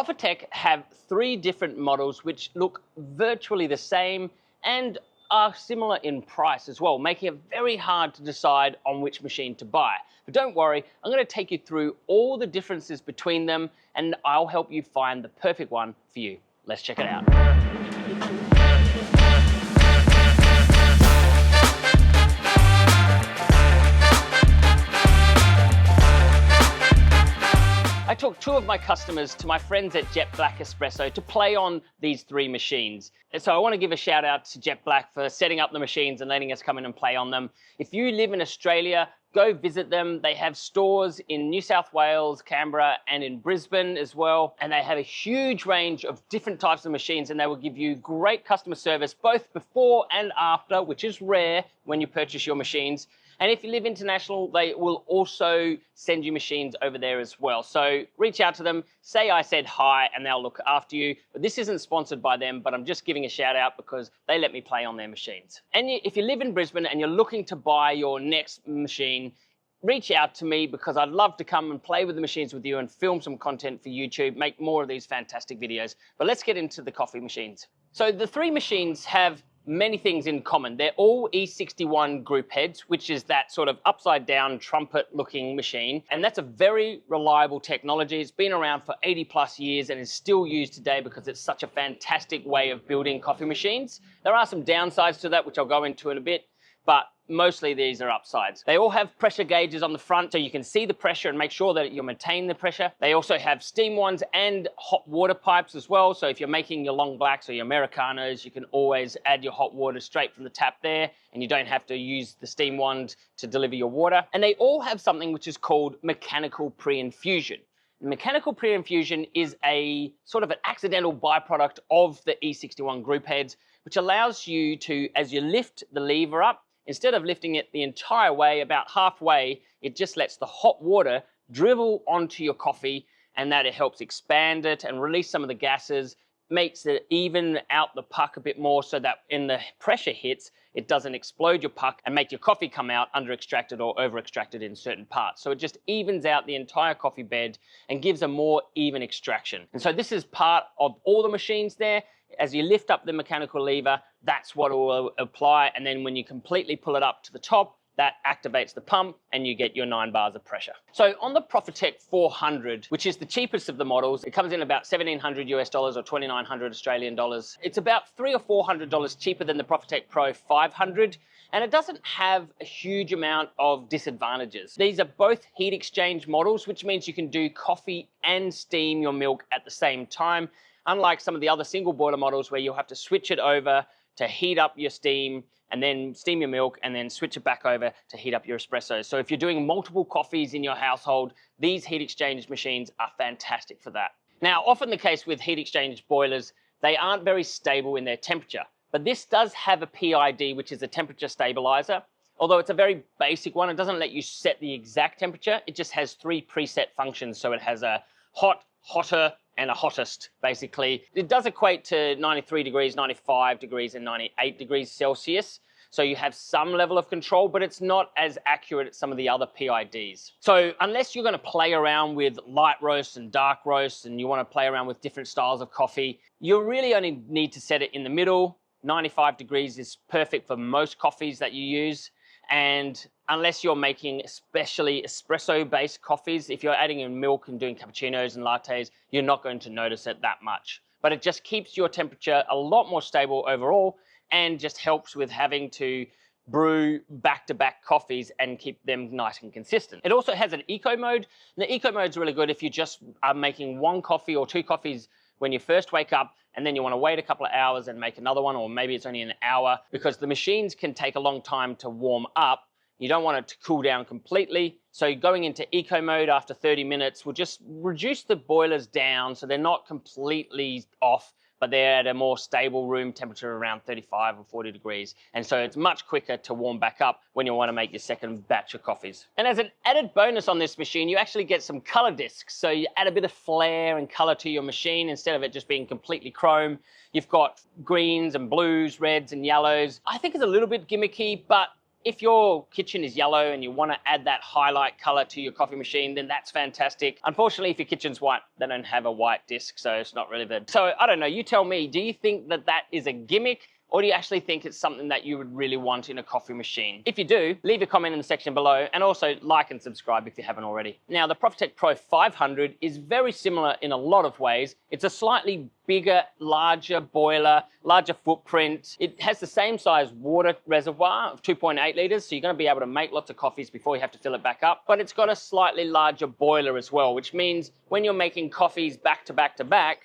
Profitec have 3 different models which look virtually the same and are similar in price as well, making it very hard to decide on which machine to buy. But don't worry, I'm going to take you through all the differences between them and I'll help you find the perfect one for you. Let's check it out. I took 2 of my customers to my friends at Jet Black Espresso to play on these 3 machines. And so I want to give a shout out to Jet Black for setting up the machines and letting us come in and play on them. If you live in Australia, go visit them. They have stores in New South Wales, Canberra, and in Brisbane as well. And they have a huge range of different types of machines, and they will give you great customer service both before and after, which is rare when you purchase your machines. And if you live international, they will also send you machines over there as well. So reach out to them, say I said hi, and they'll look after you. But this isn't sponsored by them, but I'm just giving a shout out because they let me play on their machines. And if you live in Brisbane and you're looking to buy your next machine, reach out to me because I'd love to come and play with the machines with you and film some content for YouTube, make more of these fantastic videos. But let's get into the coffee machines. So the 3 machines have many things in common. They're all E61 group heads, which is that sort of upside down trumpet looking machine. And that's a very reliable technology. It's been around for 80 plus years and is still used today because it's such a fantastic way of building coffee machines. There are some downsides to that, which I'll go into in a bit, but mostly these are upsides. They all have pressure gauges on the front so you can see the pressure and make sure that you maintain the pressure. They also have steam ones and hot water pipes as well. So if you're making your long blacks or your Americanos, you can always add your hot water straight from the tap there and you don't have to use the steam wand to deliver your water. And they all have something which is called mechanical pre-infusion. Mechanical pre-infusion is a sort of an accidental byproduct of the E61 group heads, which allows you to, as you lift the lever up, instead of lifting it the entire way, about halfway, it just lets the hot water dribble onto your coffee and that it helps expand it and release some of the gases, makes it even out the puck a bit more so that when the pressure hits, it doesn't explode your puck and make your coffee come out under extracted or over extracted in certain parts. So it just evens out the entire coffee bed and gives a more even extraction. And so this is part of all the machines there. As you lift up the mechanical lever, that's what will apply. And then when you completely pull it up to the top, that activates the pump and you get your 9 bars of pressure. So on the Profitec 400, which is the cheapest of the models, it comes in about $1,700 US dollars or 2,900 Australian dollars. It's about $300 or $400 cheaper than the Profitec Pro 500. And it doesn't have a huge amount of disadvantages. These are both heat exchange models, which means you can do coffee and steam your milk at the same time. Unlike some of the other single boiler models where you'll have to switch it over to heat up your steam and then steam your milk and then switch it back over to heat up your espresso. So if you're doing multiple coffees in your household, these heat exchange machines are fantastic for that. Now, often the case with heat exchange boilers, they aren't very stable in their temperature, but this does have a PID, which is a temperature stabilizer. Although it's a very basic one, it doesn't let you set the exact temperature. It just has 3 preset functions. So it has a hot, hotter, and a hottest, basically. It does equate to 93 degrees, 95 degrees, and 98 degrees Celsius. So you have some level of control, but it's not as accurate as some of the other PIDs. So unless you're gonna play around with light roasts and dark roasts, and you wanna play around with different styles of coffee, you really only need to set it in the middle. 95 degrees is perfect for most coffees that you use. And unless you're making especially espresso-based coffees, if you're adding in milk and doing cappuccinos and lattes, you're not going to notice it that much. But it just keeps your temperature a lot more stable overall and just helps with having to brew back-to-back coffees and keep them nice and consistent. It also has an eco mode. And the eco mode is really good if you just are making 1 coffee or 2 coffees when you first wake up and then you want to wait a couple of hours and make another one, or maybe it's only an hour, because the machines can take a long time to warm up. You don't want it to cool down completely. So going into eco mode after 30 minutes will just reduce the boilers down so they're not completely off, but they're at a more stable room temperature around 35 or 40 degrees. And so it's much quicker to warm back up when you want to make your second batch of coffees. And as an added bonus on this machine, you actually get some color discs. So you add a bit of flair and color to your machine instead of it just being completely chrome. You've got greens and blues, reds and yellows. I think it's a little bit gimmicky, but if your kitchen is yellow and you want to add that highlight color to your coffee machine, then that's fantastic. Unfortunately, if your kitchen's white, they don't have a white disc, so it's not really the... So I don't know, you tell me, do you think that that is a gimmick, or do you actually think it's something that you would really want in a coffee machine? If you do, leave a comment in the section below, and also like and subscribe if you haven't already. Now, the Profitec Pro 500 is very similar in a lot of ways. It's a slightly bigger, larger boiler, larger footprint. It has the same size water reservoir of 2.8 liters, so you're gonna be able to make lots of coffees before you have to fill it back up. But it's got a slightly larger boiler as well, which means when you're making coffees back to back to back,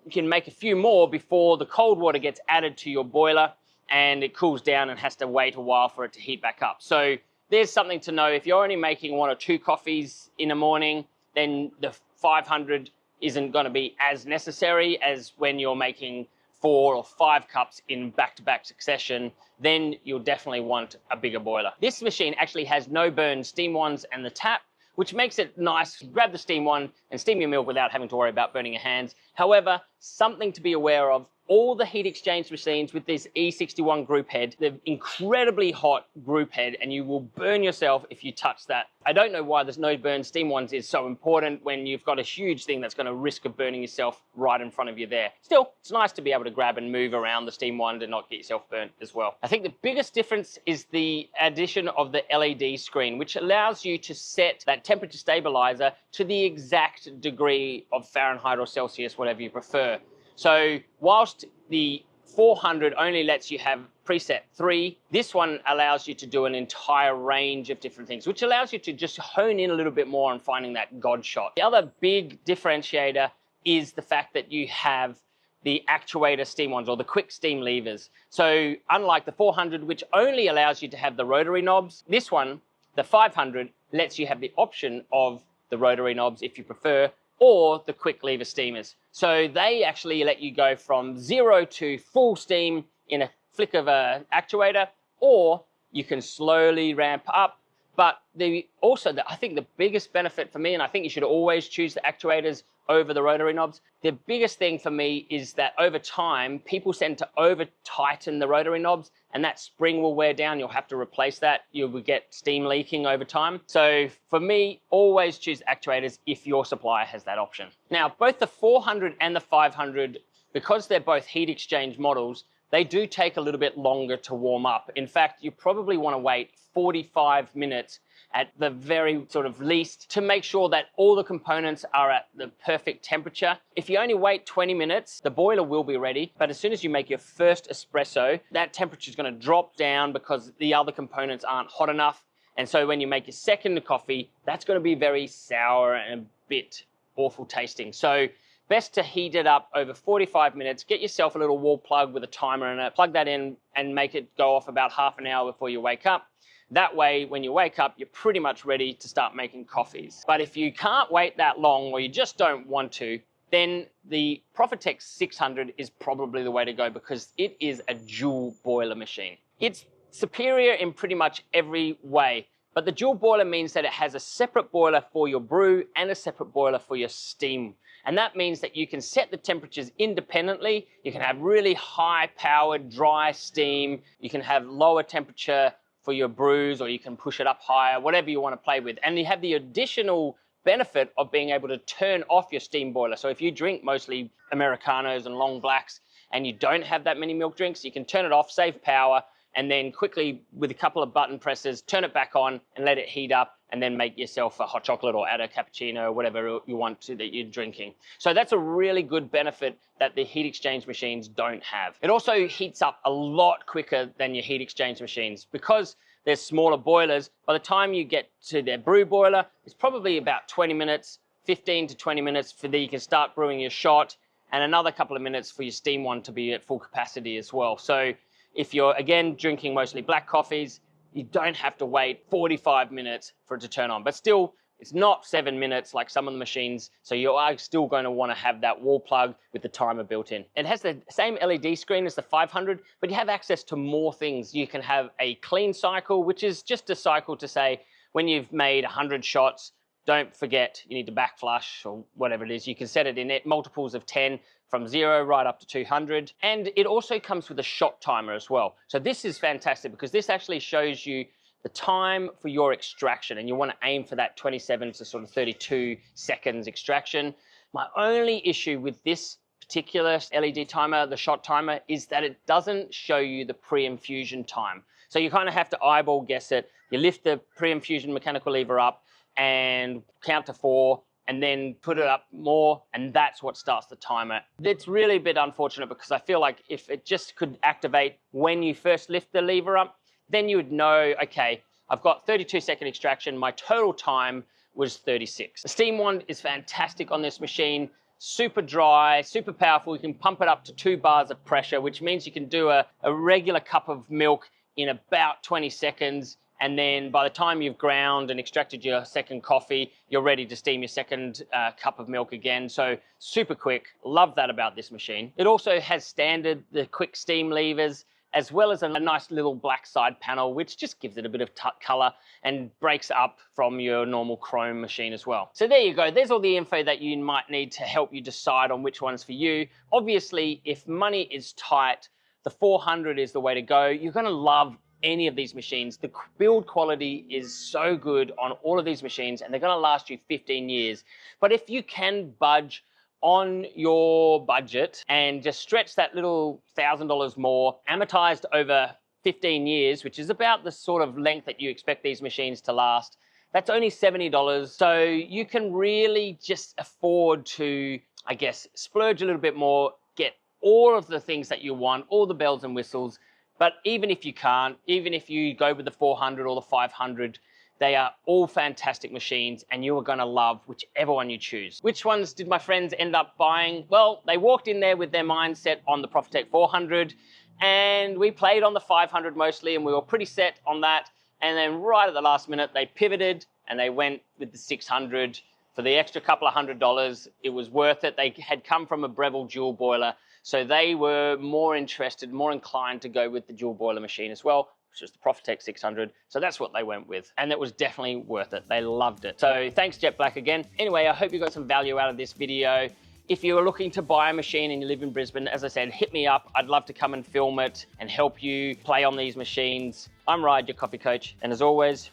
you can make a few more before the cold water gets added to your boiler and it cools down and has to wait a while for it to heat back up. So there's something to know. If you're only making 1 or 2 coffees in a morning, then the 500 isn't going to be as necessary as when you're making 4 or 5 cups in back-to-back succession. Then you'll definitely want a bigger boiler. This machine actually has no burn steam wands and the tap, which makes it nice. Grab the steam wand and steam your milk without having to worry about burning your hands. However, something to be aware of, all the heat exchange machines with this E61 group head, they're incredibly hot group head, and you will burn yourself if you touch that. I don't know why there's no burn steam wands is so important when you've got a huge thing that's going to risk of burning yourself right in front of you there. Still, it's nice to be able to grab and move around the steam wand and not get yourself burnt as well. I think the biggest difference is the addition of the LED screen, which allows you to set that temperature stabilizer to the exact degree of Fahrenheit or Celsius, whatever you prefer. So whilst the 400 only lets you have preset 3, this one allows you to do an entire range of different things, which allows you to just hone in a little bit more on finding that God shot. The other big differentiator is the fact that you have the actuator steam wands, or the quick steam levers. So unlike the 400, which only allows you to have the rotary knobs, this one, the 500, lets you have the option of the rotary knobs if you prefer, or the quick lever steamers. So they actually let you go from 0 to full steam in a flick of an actuator, or you can slowly ramp up. But I think the biggest benefit for me, and I think you should always choose the actuators over the rotary knobs, the biggest thing for me is that over time, people tend to over tighten the rotary knobs, and that spring will wear down. You'll have to replace that. You will get steam leaking over time. So for me, always choose actuators if your supplier has that option. Now, both the 400 and the 500, because they're both heat exchange models, they do take a little bit longer to warm up. In fact, you probably want to wait 45 minutes at the very sort of least to make sure that all the components are at the perfect temperature. If you only wait 20 minutes, the boiler will be ready, but as soon as you make your first espresso, that temperature is going to drop down because the other components aren't hot enough. And so when you make your second coffee, that's going to be very sour and a bit awful tasting. So best to heat it up over 45 minutes, get yourself a little wall plug with a timer in it, plug that in and make it go off about half an hour before you wake up. That way, when you wake up, you're pretty much ready to start making coffees. But if you can't wait that long, or you just don't want to, then the Profitec 600 is probably the way to go, because it is a dual boiler machine. It's superior in pretty much every way, but the dual boiler means that it has a separate boiler for your brew and a separate boiler for your steam. And that means that you can set the temperatures independently. You can have really high powered dry steam. You can have lower temperature for your brews, or you can push it up higher, whatever you want to play with. And you have the additional benefit of being able to turn off your steam boiler. So if you drink mostly Americanos and long blacks and you don't have that many milk drinks, you can turn it off, save power, and then quickly with a couple of button presses, turn it back on and let it heat up, and then make yourself a hot chocolate or add a cappuccino or whatever you want to that you're drinking. So that's a really good benefit that the heat exchange machines don't have. It also heats up a lot quicker than your heat exchange machines. Because they're smaller boilers, by the time you get to their brew boiler, it's probably about 20 minutes, 15 to 20 minutes for that you can start brewing your shot, and another couple of minutes for your steam one to be at full capacity as well. So if you're, again, drinking mostly black coffees, you don't have to wait 45 minutes for it to turn on. But still, it's not 7 minutes like some of the machines, so you are still going to want to have that wall plug with the timer built in. It has the same LED screen as the 500, but you have access to more things. You can have a clean cycle, which is just a cycle to say when you've made 100 shots, don't forget you need to back flush or whatever it is. You can set it in multiples of 10 from 0 right up to 200. And it also comes with a shot timer as well. So this is fantastic because this actually shows you the time for your extraction, and you want to aim for that 27 to sort of 32 seconds extraction. My only issue with this particular LED timer, the shot timer, is that it doesn't show you the pre-infusion time. So you kind of have to eyeball guess it. You lift the pre-infusion mechanical lever up and count to 4, and then put it up more, and that's what starts the timer. It's really a bit unfortunate because I feel like if it just could activate when you first lift the lever up, then you would know, okay, I've got 32-second extraction, my total time was 36. The steam wand is fantastic on this machine, super dry, super powerful. You can pump it up to 2 bars of pressure, which means you can do a regular cup of milk in about 20 seconds. And then by the time you've ground and extracted your second coffee, you're ready to steam your second cup of milk again. So super quick. Love that about this machine. It also has the quick steam levers, as well as a nice little black side panel, which just gives it a bit of color and breaks up from your normal chrome machine as well. So there you go. There's all the info that you might need to help you decide on which one's for you. Obviously, if money is tight, the 400 is the way to go. You're gonna love any of these machines. The build quality is so good on all of these machines, and they're gonna last you 15 years. But if you can budge on your budget and just stretch that little $1,000 more, amortized over 15 years, which is about the sort of length that you expect these machines to last, that's only $70. So you can really just afford to, I guess, splurge a little bit more, get all of the things that you want, all the bells and whistles. But even if you can't, even if you go with the 400 or the 500, they are all fantastic machines, and you are going to love whichever one you choose. Which ones did my friends end up buying? Well, they walked in there with their mindset on the Profitec 400, and we played on the 500 mostly, and we were pretty set on that. And then right at the last minute, they pivoted and they went with the 600 for the extra couple of $100. It was worth it. They had come from a Breville dual boiler, so they were more interested, more inclined to go with the dual boiler machine as well, which was the Profitec 600. So that's what they went with. And it was definitely worth it. They loved it. So thanks, Jet Black, again. Anyway, I hope you got some value out of this video. If you're looking to buy a machine and you live in Brisbane, as I said, hit me up. I'd love to come and film it and help you play on these machines. I'm Ryde, your coffee coach. And as always,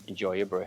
enjoy your brew.